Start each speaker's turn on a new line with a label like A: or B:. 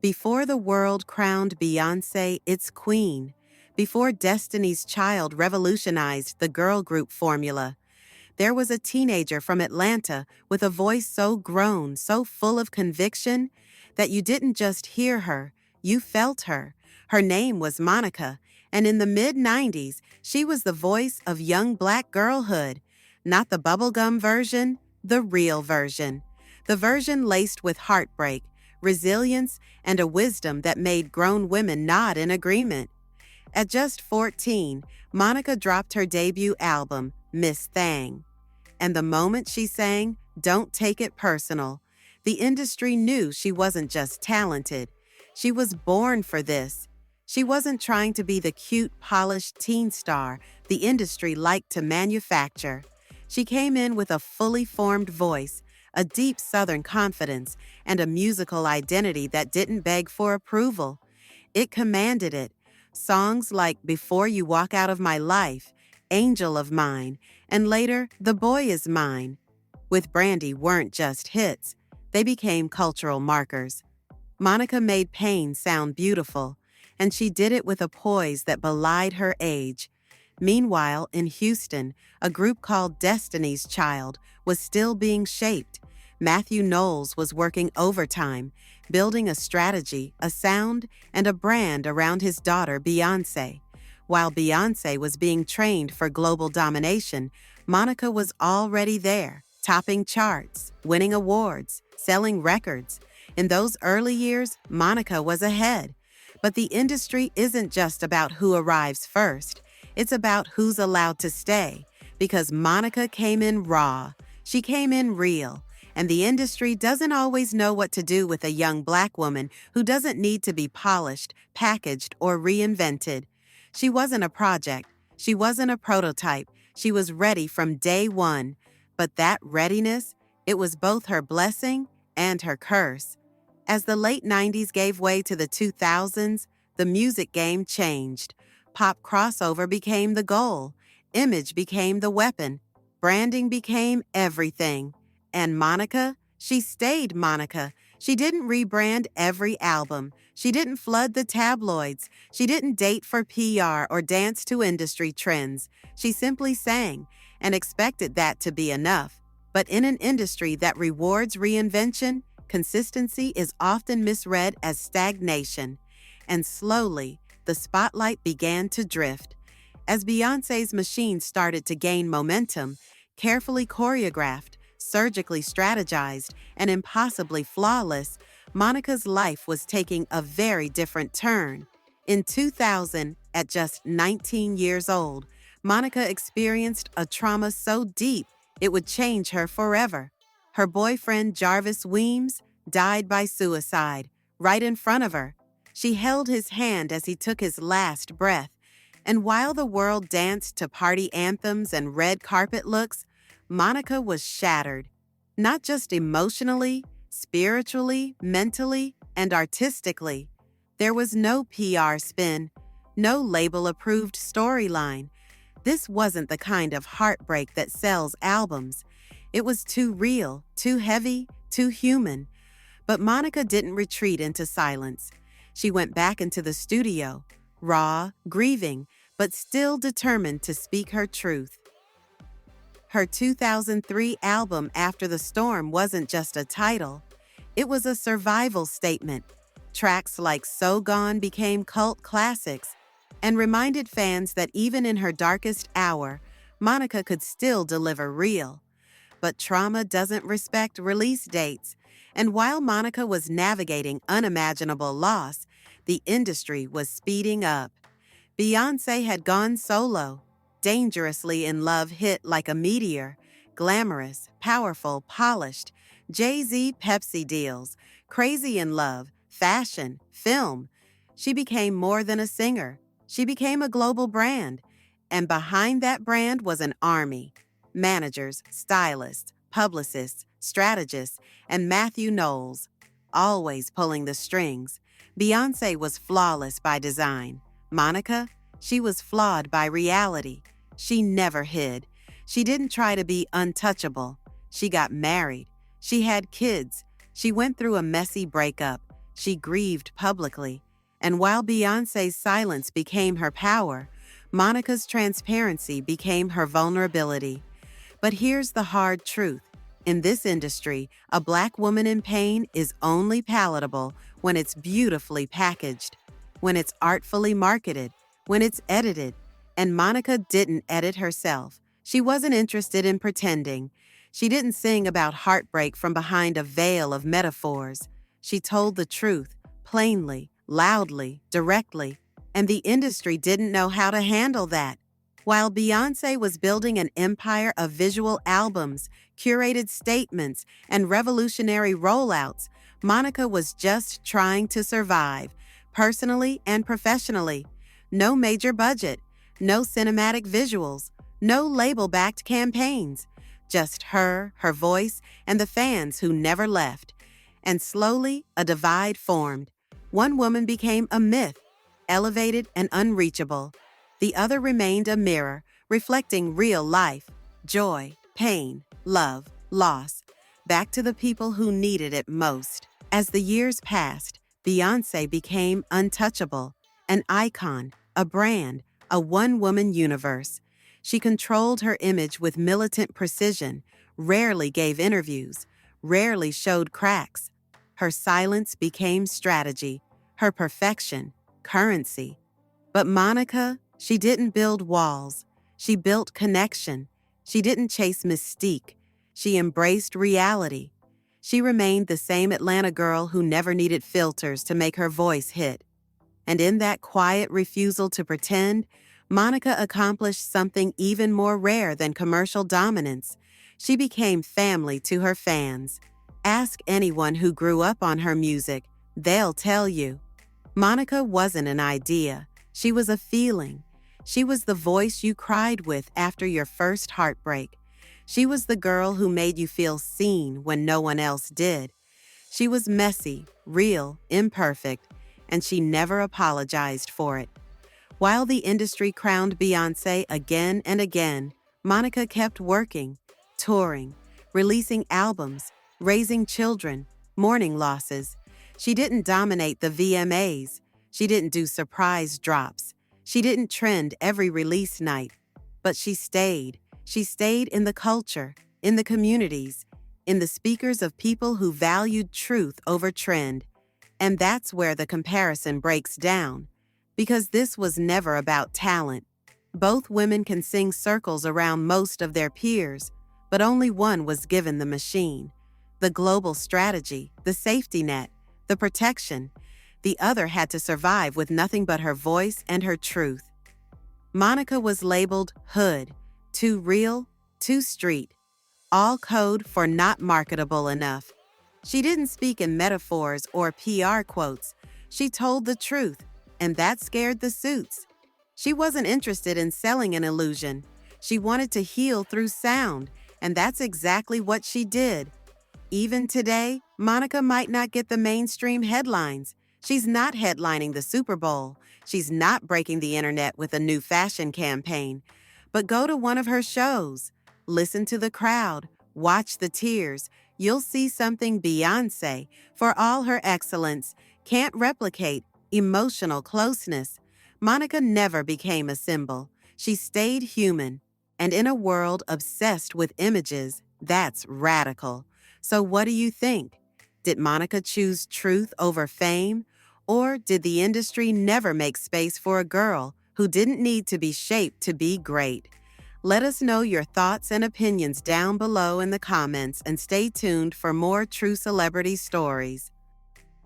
A: Before the world crowned Beyoncé its queen, before Destiny's Child revolutionized the girl group formula, there was a teenager from Atlanta with a voice so grown, so full of conviction, that you didn't just hear her, you felt her. Her name was Monica, and in the mid-90s, she was the voice of young black girlhood. Not the bubblegum version, the real version. The version laced with heartbreak, resilience, and a wisdom that made grown women nod in agreement. At just 14, Monica dropped her debut album, Miss Thang. And the moment she sang, "Don't Take It Personal," the industry knew she wasn't just talented. She was born for this. She wasn't trying to be the cute, polished teen star the industry liked to manufacture. She came in with a fully formed voice, a deep Southern confidence, and a musical identity that didn't beg for approval. It commanded it. Songs like "Before You Walk Out of My Life," "Angel of Mine," and later, "The Boy Is Mine," with Brandy weren't just hits. They became cultural markers. Monica made pain sound beautiful, and she did it with a poise that belied her age. Meanwhile, in Houston, a group called Destiny's Child was still being shaped. Matthew Knowles was working overtime, building a strategy, a sound, and a brand around his daughter Beyoncé. While Beyoncé was being trained for global domination, Monica was already there, topping charts, winning awards, selling records. In those early years, Monica was ahead. But the industry isn't just about who arrives first. It's about who's allowed to stay. Because Monica came in raw. She came in real. And the industry doesn't always know what to do with a young black woman who doesn't need to be polished, packaged, or reinvented. She wasn't a project. She wasn't a prototype. She was ready from day one. But that readiness, it was both her blessing and her curse. As the late 90s gave way to the 2000s, the music game changed. Pop crossover became the goal. Image became the weapon. Branding became everything. And Monica? She stayed Monica. She didn't rebrand every album. She didn't flood the tabloids. She didn't date for PR or dance to industry trends. She simply sang and expected that to be enough. But in an industry that rewards reinvention, consistency is often misread as stagnation. And slowly, the spotlight began to drift. As Beyoncé's machine started to gain momentum, carefully choreographed, surgically strategized, and impossibly flawless, Monica's life was taking a very different turn. In 2000, at just 19 years old, Monica experienced a trauma so deep it would change her forever. Her boyfriend, Jarvis Weems, died by suicide, right in front of her. She held his hand as he took his last breath, and while the world danced to party anthems and red carpet looks, Monica was shattered. Not just emotionally, spiritually, mentally, and artistically. There was no PR spin, no label-approved storyline. This wasn't the kind of heartbreak that sells albums. It was too real, too heavy, too human. But Monica didn't retreat into silence. She went back into the studio, raw, grieving, but still determined to speak her truth. Her 2003 album, After the Storm, wasn't just a title. It was a survival statement. Tracks like So Gone became cult classics and reminded fans that even in her darkest hour, Monica could still deliver real. But trauma doesn't respect release dates. And while Monica was navigating unimaginable loss, the industry was speeding up. Beyoncé had gone solo. Dangerously in Love hit like a meteor. Glamorous, powerful, polished. Jay-Z Pepsi deals. Crazy in Love, fashion, film. She became more than a singer. She became a global brand. And behind that brand was an army. Managers, stylists, publicists, strategists, and Matthew Knowles, always pulling the strings. Beyoncé was flawless by design. Monica? She was flawed by reality. She never hid. She didn't try to be untouchable. She got married. She had kids. She went through a messy breakup. she grieved publicly. And while Beyoncé's silence became her power, Monica's transparency became her vulnerability. But here's the hard truth. In this industry, a black woman in pain is only palatable when it's beautifully packaged, when it's artfully marketed, when it's edited. And Monica didn't edit herself. She wasn't interested in pretending. She didn't sing about heartbreak from behind a veil of metaphors. She told the truth, plainly, loudly, directly, and the industry didn't know how to handle that. While Beyoncé was building an empire of visual albums, curated statements, and revolutionary rollouts, Monica was just trying to survive, personally and professionally. No major budget, no cinematic visuals, no label-backed campaigns. Just her voice, and the fans who never left. And slowly, a divide formed. One woman became a myth, elevated and unreachable. The other remained a mirror, reflecting real life, joy, pain, love, loss, back to the people who needed it most. As the years passed, Beyoncé became untouchable, an icon, a brand, a one-woman universe. She controlled her image with militant precision, rarely gave interviews, rarely showed cracks. Her silence became strategy, her perfection, currency. But Monica, she didn't build walls. She built connection. She didn't chase mystique. She embraced reality. She remained the same Atlanta girl who never needed filters to make her voice hit. And in that quiet refusal to pretend, Monica accomplished something even more rare than commercial dominance. She became family to her fans. Ask anyone who grew up on her music, they'll tell you. Monica wasn't an idea. She was a feeling. She was the voice you cried with after your first heartbreak. She was the girl who made you feel seen when no one else did. She was messy, real, imperfect, and she never apologized for it. While the industry crowned Beyoncé again and again, Monica kept working, touring, releasing albums, raising children, mourning losses. She didn't dominate the VMAs. She didn't do surprise drops. She didn't trend every release night. But she stayed. She stayed in the culture, in the communities, in the speakers of people who valued truth over trend. And that's where the comparison breaks down. Because this was never about talent. Both women can sing circles around most of their peers, but only one was given the machine, the global strategy, the safety net, the protection. The other had to survive with nothing but her voice and her truth. Monica was labeled hood, too real, too street, all code for not marketable enough. She didn't speak in metaphors or PR quotes. She told the truth. And that scared the suits. She wasn't interested in selling an illusion. She wanted to heal through sound, and that's exactly what she did. Even today, Monica might not get the mainstream headlines. She's not headlining the Super Bowl. She's not breaking the internet with a new fashion campaign. But go to one of her shows. Listen to the crowd. Watch the tears. You'll see something Beyoncé, for all her excellence, can't replicate. Emotional closeness. Monica never became a symbol. She stayed human. And in a world obsessed with images, that's radical. So what do you think? Did Monica choose truth over fame? Or did the industry never make space for a girl who didn't need to be shaped to be great? Let us know your thoughts and opinions down below in the comments and stay tuned for more true celebrity stories.